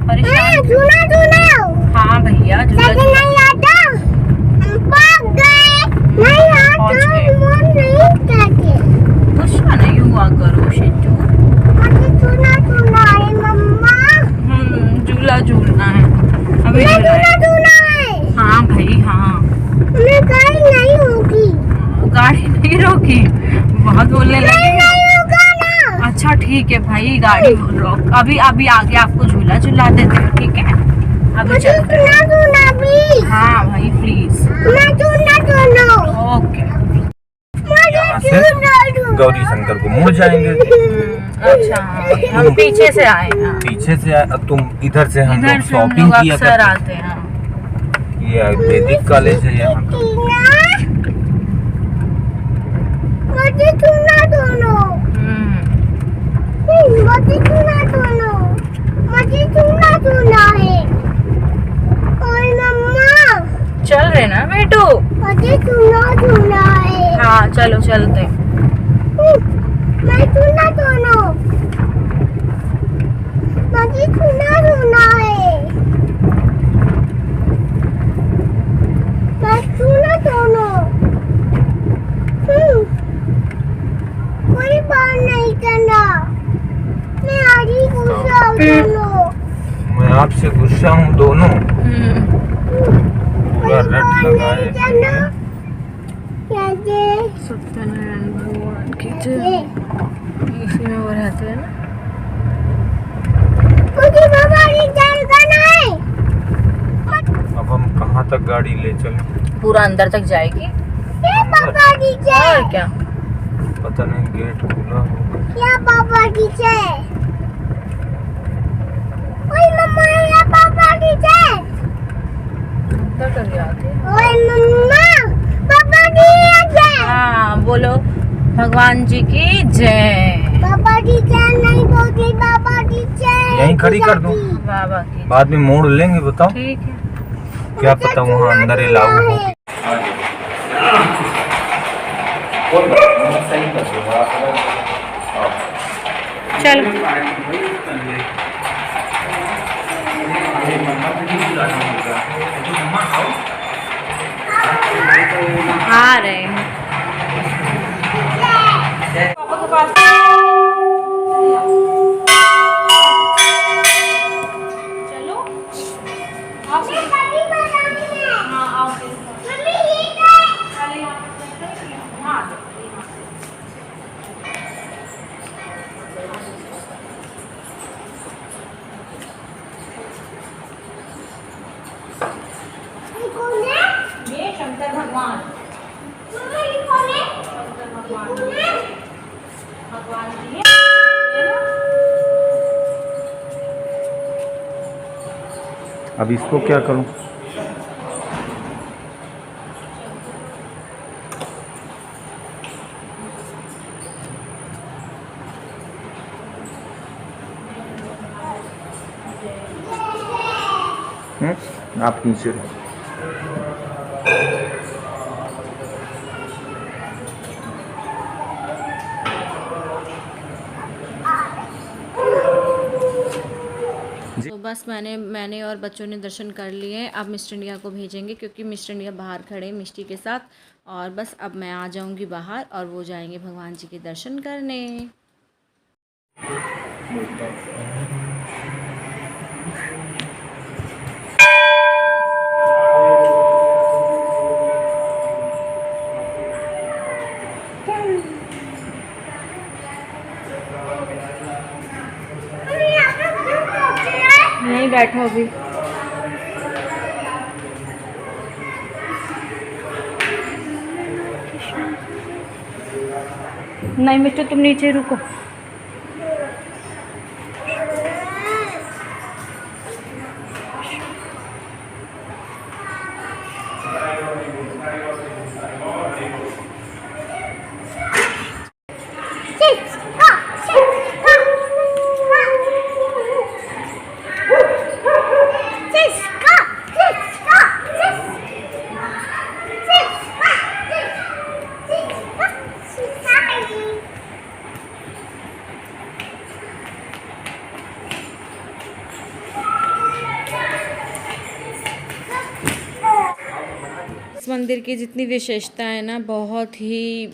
परेशान। हाँ भैया झूला गुस्सा नहीं हुआ करो शिजू। झूला झूलना है अभी। हाँ भाई हाँ, गाड़ी नहीं रोकी, बहुत बोलने लगे। अच्छा ठीक है भाई, गाड़ी रोक। अभी अभी आगे आपको झूला झूला देते हो, ठीक है? अभी चलते हैं। हाँ भाई प्लीज। ओके। यहाँ से गौरी शंकर को मुड़ जाएंगे। अच्छा हम पीछे से आए हैं। पीछे से आए, तुम इधर से हम लोग शॉपिंग किया अक्सर आते हैं। ये आयुर्वेदिक कॉलेज है यहाँ का। चल रहे ना बेटू? हाँ चलो चलते। कोई बात नहीं करना, मैं आगे गुस्सा हूँ। मैं आपसे गुस्सा हूँ दोनों। पूरा रट लगाए। सत्यनारायण भगवान की जय। इसी में वो रहते हैं ना। मुझे बाबा की जय करना है। अब हम कहाँ तक गाड़ी ले चले? पूरा अंदर तक जाएगी। बाबा की जय। और क्या पता नहीं, गेट खुला होगा। या बाबा की जय। ओए मम्मा, या बाबा की जय। अंदर तक जाते। ओए मम्मा, बाबा की जय। हाँ बोलो भगवान जी की जय। बाबा की जय नहीं बोलती, बाबा की जय। यहीं खड़ी कर दूं? बाबा की। बाद में मोड़ लेंगे, बताओ। ठीक है। क्या पता वहाँ अंदर ही लागू हो। चलो आ रहे हैं। चलो ये शंकर भगवान। भगवान जी अब इसको क्या करूं? आप नीचे रहो। तो बस मैंने और बच्चों ने दर्शन कर लिए। अब मिस्टर इंडिया को भेजेंगे क्योंकि मिस्टर इंडिया बाहर खड़े मिष्टी के साथ। और बस अब मैं आ जाऊंगी बाहर और वो जाएंगे भगवान जी के दर्शन करने। नहीं बैठो अभी। नहीं मिस्टर तुम नीचे रुको। मंदिर की जितनी विशेषता है ना, बहुत ही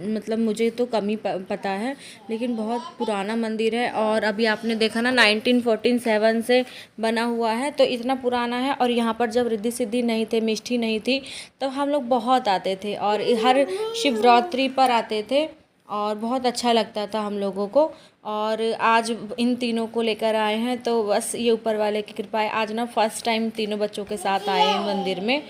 मतलब मुझे तो कम ही पता है, लेकिन बहुत पुराना मंदिर है। और अभी आपने देखा ना 1947 से बना हुआ है, तो इतना पुराना है। और यहाँ पर जब रिद्धि सिद्धि नहीं थे, मिष्ठी नहीं थी, तब हम लोग बहुत आते थे और हर शिवरात्रि पर आते थे और बहुत अच्छा लगता था हम लोगों को। और आज इन तीनों को लेकर आए हैं, तो बस ये ऊपर वाले की कृपा है। आज ना फर्स्ट टाइम तीनों बच्चों के साथ आए हैं मंदिर में,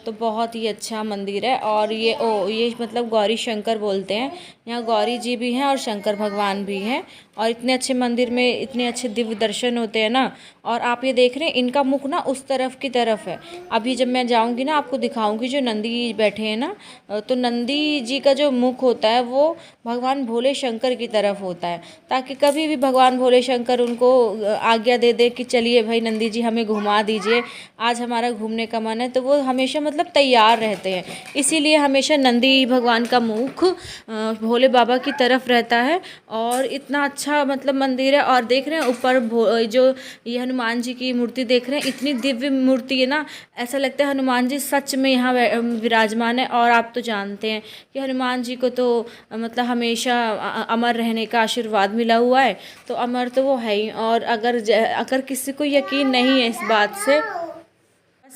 तो बहुत ही अच्छा मंदिर है। और ये मतलब गौरी शंकर बोलते हैं, यहाँ गौरी जी भी हैं और शंकर भगवान भी हैं। और इतने अच्छे मंदिर में इतने अच्छे दिव्य दर्शन होते हैं ना। और आप ये देख रहे हैं, इनका मुख ना उस तरफ की तरफ है। अभी जब मैं जाऊंगी ना, आपको दिखाऊंगी जो नंदी बैठे हैं ना, तो नंदी जी का जो मुख होता है वो भगवान भोले शंकर की तरफ होता है, ताकि कभी भी भगवान भोले शंकर उनको आज्ञा दे दे कि चलिए भाई नंदी जी हमें घुमा दीजिए, आज हमारा घूमने का मन है, तो वो हमेशा मतलब तैयार रहते हैं। इसीलिए हमेशा नंदी भगवान का मुख भोले बाबा की तरफ रहता है। और इतना अच्छा मतलब मंदिर है। और देख रहे हैं ऊपर जो ये हनुमान जी की मूर्ति देख रहे हैं, इतनी दिव्य मूर्ति है ना, ऐसा लगता है हनुमान जी सच में यहाँ विराजमान है। और आप तो जानते हैं कि हनुमान जी को तो मतलब हमेशा अमर रहने का आशीर्वाद मिला हुआ है, तो अमर तो वो है ही। और अगर किसी को यकीन नहीं है इस बात से,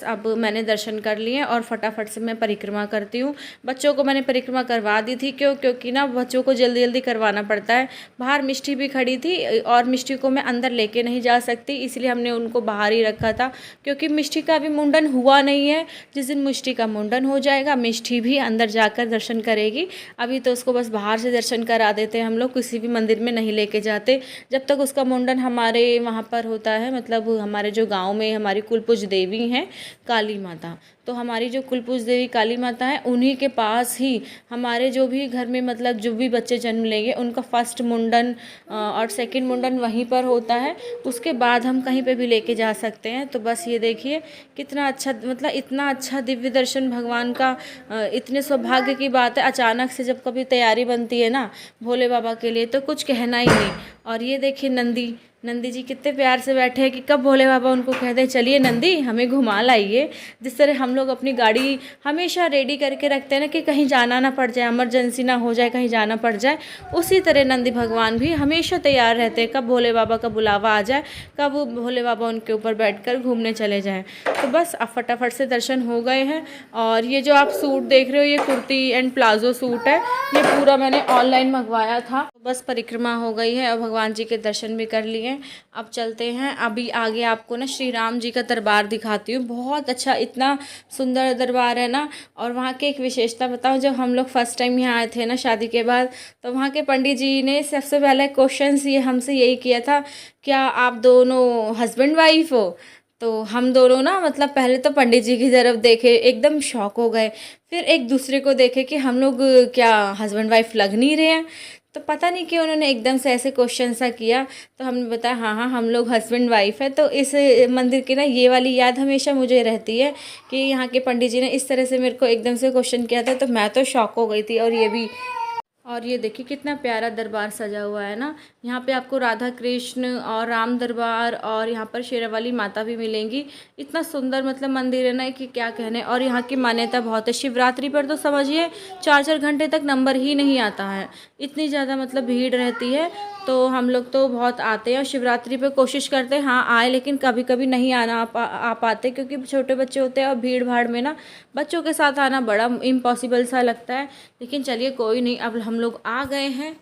अब मैंने दर्शन कर लिए और फटाफट से मैं परिक्रमा करती हूँ। बच्चों को मैंने परिक्रमा करवा दी थी, क्योंकि ना बच्चों को जल्दी जल्दी करवाना पड़ता है। बाहर मिष्टी भी खड़ी थी और मिष्टी को मैं अंदर लेके नहीं जा सकती, इसलिए हमने उनको बाहर ही रखा था, क्योंकि मिष्टी का अभी मुंडन हुआ नहीं है। जिस दिन मिष्टी का मुंडन हो जाएगा, मिष्टी भी अंदर जाकर दर्शन करेगी। अभी तो उसको बस बाहर से दर्शन करा देते हैं हम लोग, किसी भी मंदिर में नहीं लेके जाते जब तक उसका मुंडन हमारे वहाँ पर होता है। मतलब हमारे जो गाँव में हमारी कुलपूज देवी हैं काली माता, तो हमारी जो कुलपूज देवी काली माता है, उन्हीं के पास ही हमारे जो भी घर में मतलब जो भी बच्चे जन्म लेंगे, उनका फर्स्ट मुंडन और सेकंड मुंडन वहीं पर होता है। उसके बाद हम कहीं पे भी लेके जा सकते हैं। तो बस ये देखिए कितना अच्छा, मतलब इतना अच्छा दिव्य दर्शन भगवान का, इतने सौभाग्य की बात है। अचानक से जब कभी तैयारी बनती है ना भोले बाबा के लिए, तो कुछ कहना ही नहीं। और ये देखिए नंदी जी कितने प्यार से बैठे हैं कि कब भोले बाबा उनको कहते हैं चलिए नंदी हमें घुमा लाइए। जिस तरह हम लोग अपनी गाड़ी हमेशा रेडी करके रखते हैं ना कि कहीं जाना ना पड़ जाए, इमरजेंसी ना हो जाए, कहीं जाना पड़ जाए, उसी तरह नंदी भगवान भी हमेशा तैयार रहते हैं, कब भोले बाबा का बुलावा आ जाए, कब भोले बाबा उनके ऊपर बैठकर घूमने चले जाएं। तो बस अब फटाफट से दर्शन हो गए हैं। और ये जो आप सूट देख रहे हो, ये कुर्ती एंड प्लाजो सूट है, ये पूरा मैंने ऑनलाइन मंगवाया था। बस परिक्रमा हो गई है और भगवान जी के दर्शन भी कर लिए। अब चलते हैं, अभी आगे आपको ना श्री राम जी का दरबार दिखाती हूँ। बहुत अच्छा, इतना सुंदर दरबार है ना। और वहाँ की एक विशेषता बताऊँ, जब हम लोग फर्स्ट टाइम यहाँ आए थे ना शादी के बाद, तो वहाँ के पंडित जी ने सबसे पहले क्वेश्चन ये हमसे यही किया था, क्या आप दोनों हस्बैंड वाइफ हो? तो हम दोनों ना मतलब पहले तो पंडित जी की तरफ देखे, एकदम शॉक हो गए। फिर एक दूसरे को देखे कि हम लोग क्या हस्बैंड वाइफ लग नहीं रहे हैं। तो पता नहीं कि उन्होंने एकदम से ऐसे क्वेश्चन सा किया, तो हमने बताया हाँ हम लोग हस्बैंड वाइफ है। तो इस मंदिर की ना ये वाली याद हमेशा मुझे रहती है कि यहाँ के पंडित जी ने इस तरह से मेरे को एकदम से क्वेश्चन किया था, तो मैं तो शॉक हो गई थी। और ये देखिए कितना प्यारा दरबार सजा हुआ है ना। यहाँ पे आपको राधा कृष्ण और राम दरबार और यहाँ पर शेरावाली माता भी मिलेंगी। इतना सुंदर मतलब मंदिर है ना कि क्या कहने। और यहाँ की मान्यता बहुत है, शिवरात्रि पर तो समझिए 4-4 घंटे तक नंबर ही नहीं आता है, इतनी ज़्यादा मतलब भीड़ रहती है। तो हम लोग तो बहुत आते हैं और शिवरात्रि पे कोशिश करते हैं हाँ आए, लेकिन कभी कभी नहीं आ पाते, क्योंकि छोटे बच्चे होते हैं और भीड़ भाड़ में ना बच्चों के साथ आना बड़ा इम्पॉसिबल सा लगता है। लेकिन चलिए कोई नहीं, अब हम लोग आ गए हैं।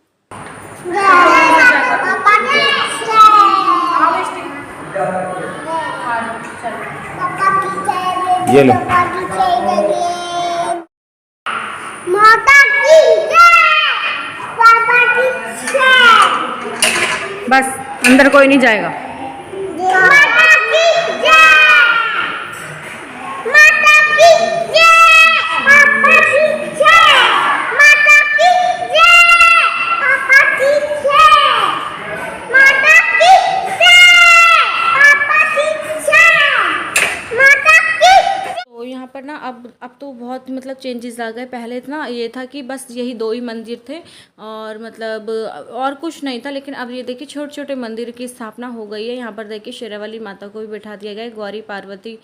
ये लो। माता की जय, पापा की जय। बस अंदर कोई नहीं जाएगा। माता की जय, माता की जय, पापा की जय, माता की जय, पापा की जय, माता की जय, पापा की जय, माता की। तो यहाँ पर ना अब तो बहुत बहुत मतलब चेंजेस आ गए। पहले इतना ये था कि बस यही 2 ही मंदिर थे और मतलब और कुछ नहीं था, लेकिन अब ये देखिए छोटे छोटे मंदिर की स्थापना हो गई है। यहाँ पर देखिए शेरावाली माता को भी बैठा दिया गया है, गौरी पार्वती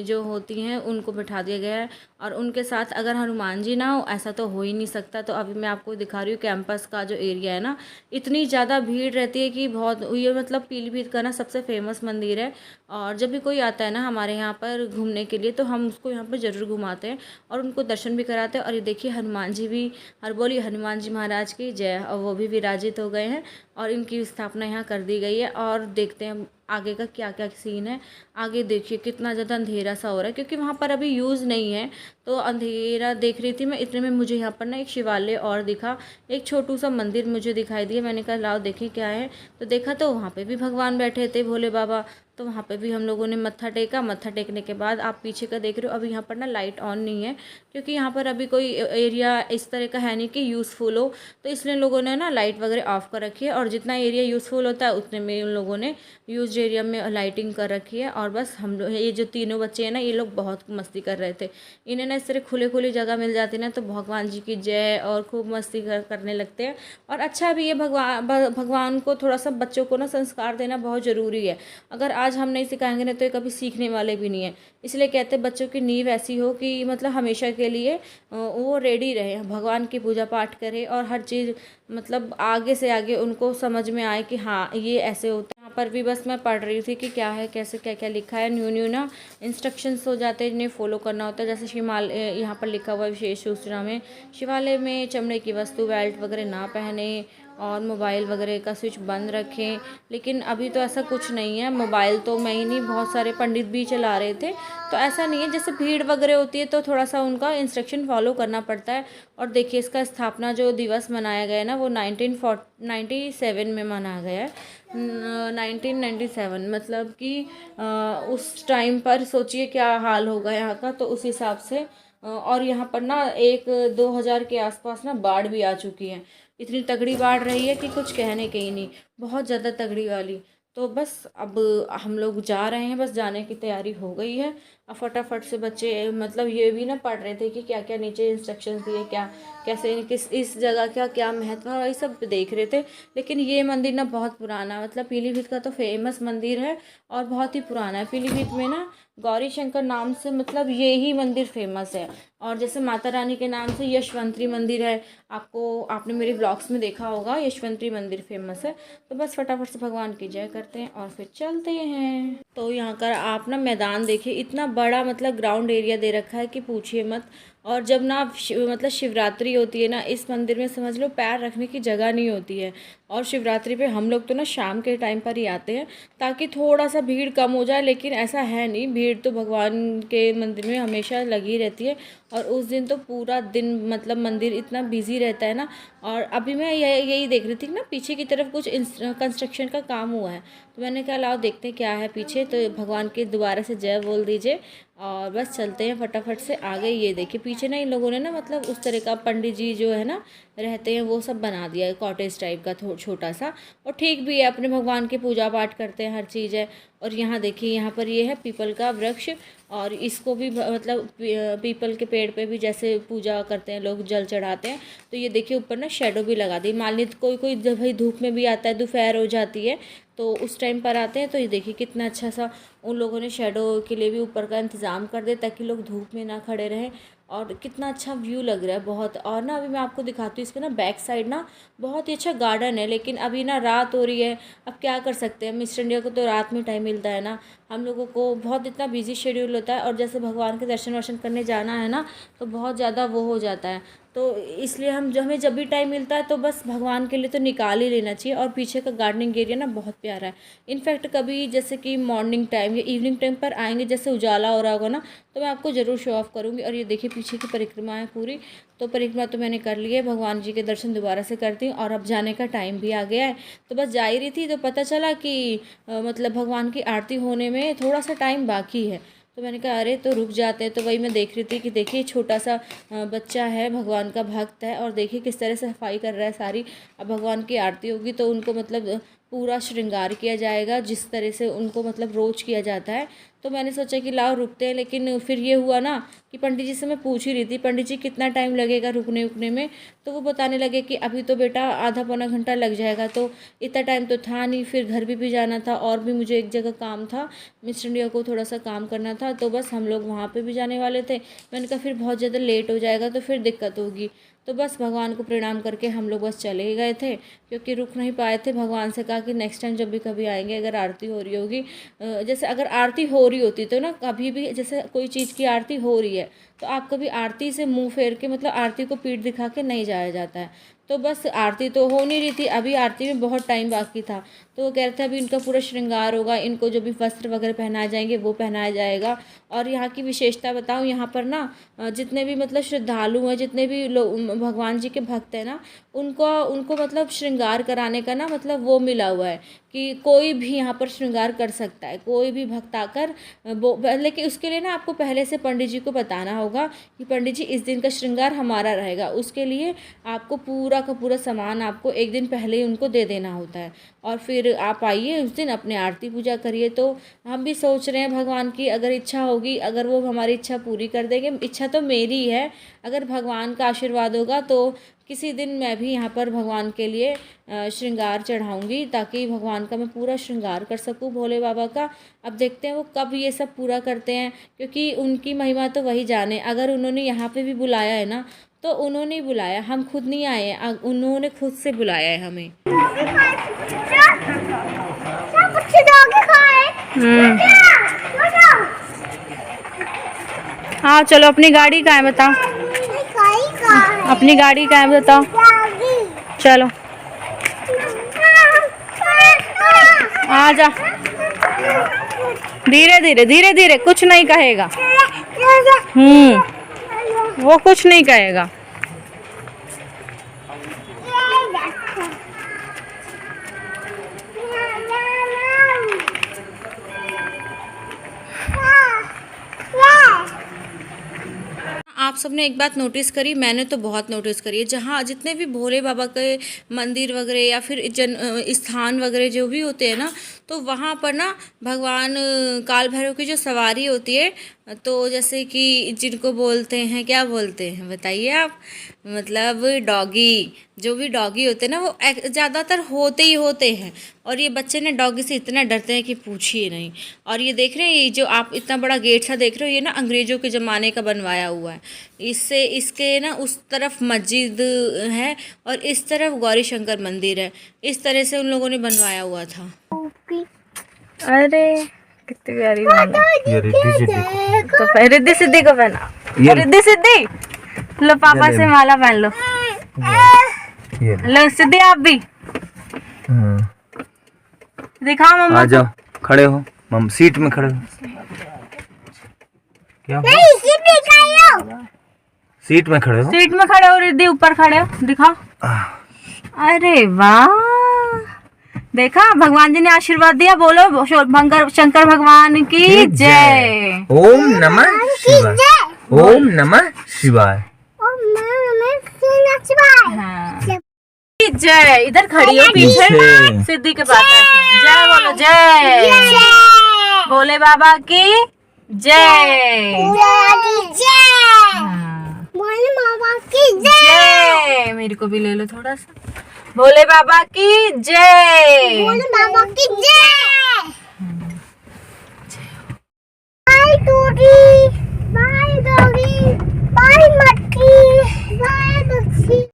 जो होती हैं उनको बैठा दिया गया है, और उनके साथ अगर हनुमान जी ना हो, ऐसा तो हो ही नहीं सकता। तो अभी मैं आपको दिखा रही हूँ कैंपस का जो एरिया है ना, इतनी ज़्यादा भीड़ रहती है कि बहुत, ये मतलब पीलीभीत का ना सबसे फेमस मंदिर है। और जब भी कोई आता है ना हमारे यहाँ पर घूमने के लिए, तो हम उसको यहाँ पर ज़रूर घुमाते हैं और उनको दर्शन भी कराते हैं। और ये देखिए हनुमान जी भी, हर बोली हनुमान जी महाराज की जय, और वो भी विराजित हो गए हैं और इनकी स्थापना यहाँ कर दी गई है। और देखते हैं आगे का क्या क्या सीन है। आगे देखिए कितना ज़्यादा अंधेरा सा हो रहा है, क्योंकि वहाँ पर अभी यूज़ नहीं है, तो अंधेरा देख रही थी मैं। इतने में मुझे यहाँ पर ना एक शिवालय और दिखा, एक छोटू सा मंदिर मुझे दिखाई दिया। मैंने कहा लाओ देखें क्या है, तो देखा तो वहाँ पे भी भगवान बैठे थे, भोले बाबा। तो वहाँ पे भी हम लोगों ने मत्था टेका। मत्था टेकने के बाद आप पीछे का देख रहे हो, अभी यहाँ पर ना लाइट ऑन नहीं है, क्योंकि यहाँ पर अभी कोई एरिया इस तरह का है नहीं कि यूज़फुल हो, तो इसलिए लोगों ने ना लाइट वगैरह ऑफ कर रखी है। और जितना एरिया यूज़फुल होता है उतने में उन लोगों ने यूज एरिया में लाइटिंग कर रखी है। और बस हम लोग, ये जो तीनों बच्चे हैं ना, ये लोग बहुत मस्ती कर रहे थे। इन्हें ना इस तरह खुली जगह मिल जाती ना, तो भगवान जी की जय और खूब मस्ती करने लगते हैं। और अच्छा भी ये भगवान को थोड़ा सा बच्चों को ना संस्कार देना बहुत ज़रूरी है। अगर आज हम नहीं सिखाएंगे ना, तो ये कभी सीखने वाले भी नहीं है। इसलिए कहते हैं बच्चों की नींव ऐसी हो कि मतलब हमेशा के लिए वो रेडी रहे, भगवान की पूजा पाठ करे और हर चीज़ मतलब आगे से आगे उनको समझ में आए कि हाँ ये ऐसे होता है। यहाँ पर भी बस मैं पढ़ रही थी कि क्या है, कैसे क्या क्या लिखा है। न्यू ना इंस्ट्रक्शंस हो जाते हैं, जिन्हें फॉलो करना होता है। जैसे शिवालय यहाँ पर लिखा हुआ है विशेष सूचना में, शिवालय में चमड़े की वस्तु, बेल्ट वगैरह ना पहने और मोबाइल वगैरह का स्विच बंद रखें। लेकिन अभी तो ऐसा कुछ नहीं है। मोबाइल तो मैं ही नहीं, बहुत सारे पंडित भी चला रहे थे, तो ऐसा नहीं है। जैसे भीड़ वगैरह होती है तो थोड़ा सा उनका इंस्ट्रक्शन फॉलो करना पड़ता है। और देखिए इसका स्थापना जो दिवस मनाया गया है ना, वो 1997 में मनाया गया है। 1997 मतलब कि उस टाइम पर सोचिए क्या हाल होगा यहाँ का, तो उस हिसाब से। और यहाँ पर ना 2000 के आसपास ना बाढ़ भी आ चुकी है। इतनी तगड़ी बाढ़ रही है कि कुछ कहने के ही नहीं, बहुत ज़्यादा तगड़ी वाली। तो बस अब हम लोग जा रहे हैं, बस जाने की तैयारी हो गई है। अब फटाफट से बच्चे मतलब ये भी ना पढ़ रहे थे कि क्या क्या नीचे इंस्ट्रक्शंस दिए, क्या कैसे किस इस जगह का क्या महत्व है, ये सब देख रहे थे। लेकिन ये मंदिर ना बहुत पुराना, मतलब पीलीभीत का तो फेमस मंदिर है और बहुत ही पुराना है। पीलीभीत में ना गौरी शंकर नाम से मतलब ये ही मंदिर फेमस है। और जैसे माता रानी के नाम से यशवंतरी मंदिर है, आपने मेरे ब्लॉग्स में देखा होगा, यशवंतरी मंदिर फेमस है। तो बस फटाफट से भगवान की जय करते हैं और फिर चलते हैं। तो यहाँ का आप ना मैदान देखिए, इतना बड़ा मतलब ग्राउंड एरिया दे रखा है कि पूछिए मत। और जब ना मतलब शिवरात्रि होती है ना, इस मंदिर में समझ लो पैर रखने की जगह नहीं होती है। और शिवरात्रि पे हम लोग तो ना शाम के टाइम पर ही आते हैं ताकि थोड़ा सा भीड़ कम हो जाए, लेकिन ऐसा है नहीं, भीड़ तो भगवान के मंदिर में हमेशा लगी रहती है। और उस दिन तो पूरा दिन मतलब मंदिर इतना बिजी रहता है ना। और अभी मैं यही देख रही थी ना, पीछे की तरफ कुछ कंस्ट्रक्शन का काम हुआ है, तो मैंने कहा लाओ देखते हैं क्या है पीछे। तो भगवान के दोबारा से जय बोल दीजिए और बस चलते हैं फटाफट से आगे। ये देखिए पीछे ना इन लोगों ने ना मतलब उस तरह का पंडित जी जो है ना रहते हैं, वो सब बना दिया है कॉटेज टाइप का छोटा सा। और ठीक भी है, अपने भगवान की पूजा पाठ करते हैं, हर चीज़ है। और यहाँ देखिए यहाँ पर ये है पीपल का वृक्ष, और इसको भी मतलब पीपल के पेड़ पे भी जैसे पूजा करते हैं लोग, जल चढ़ाते हैं। तो ये देखिए ऊपर ना शेडो भी लगा दी। मान ली कोई जब भाई धूप में भी आता है, दोपहर हो जाती है तो उस टाइम पर आते हैं, तो ये देखिए कितना अच्छा सा उन लोगों ने शेडो के लिए भी ऊपर का इंतज़ाम कर दिया ताकि लोग धूप में ना खड़े रहें। और कितना अच्छा व्यू लग रहा है बहुत। और ना अभी मैं आपको दिखाती हूँ, इसके ना बैक साइड ना बहुत ही अच्छा गार्डन है। लेकिन अभी ना रात हो रही है, अब क्या कर सकते हैं, मिस्टर इंडिया को तो रात में टाइम मिलता है ना, हम लोगों को बहुत इतना बिजी शेड्यूल होता है। और जैसे भगवान के दर्शन वर्शन करने जाना है ना, तो बहुत ज़्यादा वो हो जाता है। तो इसलिए हमें जब भी टाइम मिलता है तो बस भगवान के लिए तो निकाल ही लेना चाहिए। और पीछे का गार्डनिंग एरिया ना बहुत प्यारा है। इनफैक्ट कभी जैसे कि मॉर्निंग टाइम या इवनिंग टाइम पर आएंगे, जैसे उजाला हो रहा होगा ना, तो मैं आपको ज़रूर शो ऑफ करूँगी। और ये देखिए पीछे की परिक्रमा है पूरी, तो परिक्रमा तो मैंने कर ली है, भगवान जी के दर्शन दोबारा से करती हूँ। और अब जाने का टाइम भी आ गया है, तो बस जा ही रही थी तो पता चला कि मतलब भगवान की आरती होने में थोड़ा सा टाइम बाकी है। तो मैंने कहा अरे तो रुक जाते हैं। तो वही मैं देख रही थी कि देखिए छोटा सा बच्चा है, भगवान का भक्त है, और देखिए किस तरह से सफाई कर रहा है सारी। अब भगवान की आरती होगी तो उनको मतलब पूरा श्रृंगार किया जाएगा जिस तरह से उनको मतलब रोज किया जाता है। तो मैंने सोचा कि लाओ रुकते हैं, लेकिन फिर ये हुआ ना कि पंडित जी से मैं पूछ ही रही थी पंडित जी कितना टाइम लगेगा रुकने में, तो वो बताने लगे कि अभी तो बेटा आधा पौना घंटा लग जाएगा। तो इतना टाइम तो था नहीं, फिर घर भी जाना था और भी मुझे एक जगह काम था, मिस इंडिया को थोड़ा सा काम करना था, तो बस हम लोग वहाँ पे भी जाने वाले थे। मैंने कहा फिर बहुत ज़्यादा लेट हो जाएगा तो फिर दिक्कत होगी, तो बस भगवान को प्रणाम करके हम लोग बस चले ही गए थे, क्योंकि रुक नहीं पाए थे। भगवान से कहा कि नेक्स्ट टाइम जब भी कभी आएंगे अगर आरती हो रही होगी, जैसे अगर आरती हो रही होती तो ना कभी भी जैसे कोई चीज़ की आरती हो रही है तो आप कभी आरती से मुंह फेर के मतलब आरती को पीठ दिखा के नहीं जाया जाता है। तो बस आरती तो हो नहीं रही थी, अभी आरती में बहुत टाइम बाकी था, तो वो कह रहे थे अभी इनका पूरा श्रृंगार होगा, इनको जो भी वस्त्र वगैरह पहनाए जाएंगे वो पहनाया जाएगा। और यहाँ की विशेषता बताऊँ, यहाँ पर ना जितने भी मतलब श्रद्धालु हैं, जितने भी लोग भगवान जी के भक्त हैं ना, उनको मतलब श्रृंगार कराने का ना मतलब वो मिला हुआ है कि कोई भी यहाँ पर श्रृंगार कर सकता है, कोई भी भक्त आकर वो, लेकिन उसके लिए ना आपको पहले से पंडित जी को बताना होगा कि पंडित जी इस दिन का श्रृंगार हमारा रहेगा। उसके लिए आपको पूरा का पूरा सामान आपको एक दिन पहले ही उनको दे देना होता है, और फिर आप आइए उस दिन अपने आरती पूजा करिए। तो हम भी सोच रहे हैं भगवान की अगर इच्छा होगी, अगर वो हमारी इच्छा पूरी कर देंगे, इच्छा तो मेरी है, अगर भगवान का आशीर्वाद होगा तो किसी दिन मैं भी यहाँ पर भगवान के लिए श्रृंगार चढ़ाऊँगी, ताकि भगवान का मैं पूरा श्रृंगार कर सकूँ भोले बाबा का। अब देखते हैं वो कब ये सब पूरा करते हैं, क्योंकि उनकी महिमा तो वही जाने। अगर उन्होंने यहाँ पे भी बुलाया है ना तो उन्होंने ही बुलाया, हम खुद नहीं आए हैं, उन्होंने खुद से बुलाया है हमें। हाँ चलो, अपनी गाड़ी कहाँ है बताओ, अपनी गाड़ी कहाँ है बताओ, चलो आ जा, धीरे धीरे धीरे धीरे, कुछ नहीं कहेगा। वो कुछ नहीं कहेगा। आप सबने एक बात नोटिस करी, मैंने तो बहुत नोटिस करी है, जहाँ जितने भी भोले बाबा के मंदिर वगैरह या फिर स्थान वगैरह जो भी होते हैं ना, तो वहाँ पर ना भगवान काल भैरव की जो सवारी होती है, तो जैसे कि जिनको बोलते हैं, क्या बोलते हैं बताइए आप, मतलब डॉगी, जो भी डॉगी होते हैं ना वो ज़्यादातर होते ही होते हैं। और ये बच्चे ना डॉगी से इतना डरते हैं कि पूछिए नहीं। और ये देख रहे हैं, ये जो आप इतना बड़ा गेट सा देख रहे हो, ये ना अंग्रेज़ों के ज़माने का बनवाया हुआ है। इससे इसके ना उस तरफ मस्जिद है और इस तरफ गौरी शंकर मंदिर है, इस तरह से उन लोगों ने बनवाया हुआ था। अरे कितनी प्यारी ये रिद्धि सिद्धि तो रिद्धि सिद्धि को पहना, रिद्धि सिद्धि लो, पापा से माला पहन लो, लो सिद्धि आप भी दिखाओ मम्मा। आ जाओ, खड़े हो मम, सीट में खड़े हो। क्या सीट में खड़े हो, सीट में खड़े हो, रिद्धि ऊपर खड़े हो, दिखाओ। अरे वाह, देखा भगवान जी ने आशीर्वाद दिया, बोलो शंकर भगवान की जय। ओम नमः शिवाय, ओम नमः शिवाय, हाँ। जय, इधर खड़ी हो पीछे सिद्धि के पास, जय बोलो, जय भोले बाबा की जय, जय। मेरे को भी ले लो थोड़ा सा, भोले बाबा की जय, भोले बाबा की जय। बाय टूटी, बाय डॉगी, बाय मटकी, बाय बच्ची।